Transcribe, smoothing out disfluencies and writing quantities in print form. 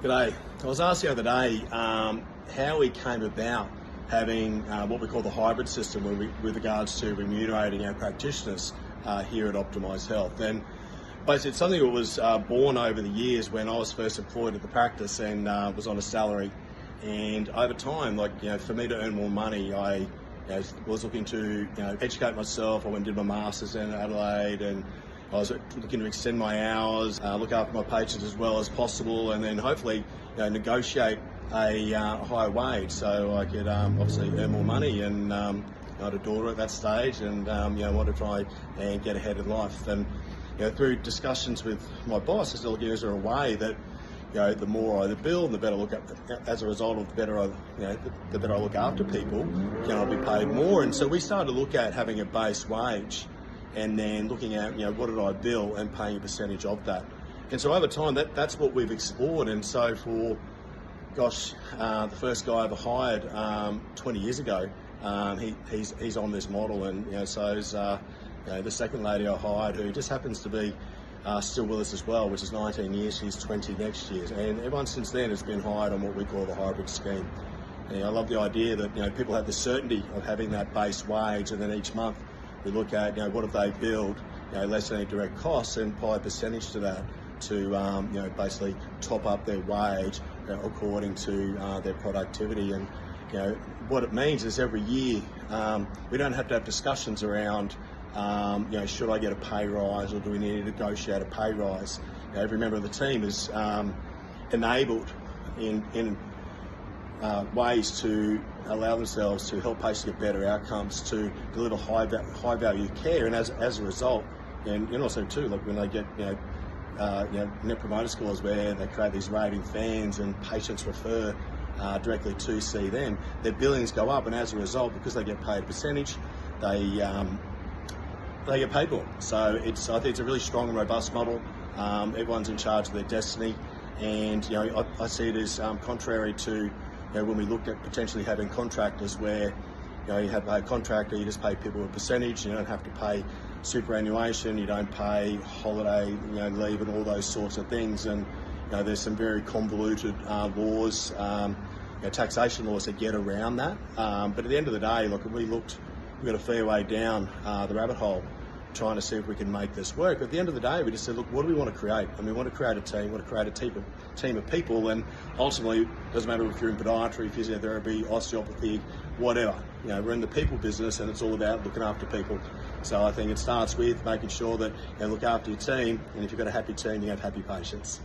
G'day. I was asked the other day how we came about having what we call the hybrid system with regards to remunerating our practitioners here at Optimise Health. And basically it's something that was born over the years when I was first employed at the practice and was on a salary. And over time, for me to earn more money, I was looking to educate myself. I went and did my masters in Adelaide, and I was looking to extend my hours, look after my patients as well as possible, and then hopefully negotiate a higher wage so I could obviously earn more money. And I had a daughter at that stage, and wanted to try and get ahead in life. And through discussions with my boss, I said, look, is there a way that the more I build, the better I look at, as a result of the better I look after people, can I be paid more? And so we started to look at having a base wage, and then looking at what did I bill and paying a percentage of that. And so over time, that's what we've explored. And so for the first guy I ever hired 20 years ago, he's on this model. And so is the second lady I hired, who just happens to be still with us as well, which is 19 years. She's 20 next year, and everyone since then has been hired on what we call the hybrid scheme. And I love the idea that people have the certainty of having that base wage, and then each month we look at what have they billed, less than any direct costs, and apply a percentage to that to basically top up their wage according to their productivity. And what it means is every year we don't have to have discussions around should I get a pay rise, or do we need to negotiate a pay rise? Every member of the team is enabled in ways to allow themselves to help patients get better outcomes, to deliver high value care, and as a result, and also too, like when they get net promoter scores where they create these raving fans and patients refer directly to see them, their billings go up, and as a result, because they get paid a percentage, they get paid more. So I think it's a really strong and robust model. Everyone's in charge of their destiny, and I see it as contrary to when we looked at potentially having contractors where you have a contractor, you just pay people a percentage, you don't have to pay superannuation, you don't pay holiday leave and all those sorts of things. And there's some very convoluted laws, taxation laws that get around that. But at the end of the day, look, we got a fair way down the rabbit hole trying to see if we can make this work. But at the end of the day, we just said, look, what do we want to create? And we want to create a team, we want to create a team of people, and ultimately, it doesn't matter if you're in podiatry, physiotherapy, osteopathy, whatever. We're in the people business, and it's all about looking after people. So I think it starts with making sure that you look after your team, and if you've got a happy team, you have happy patients.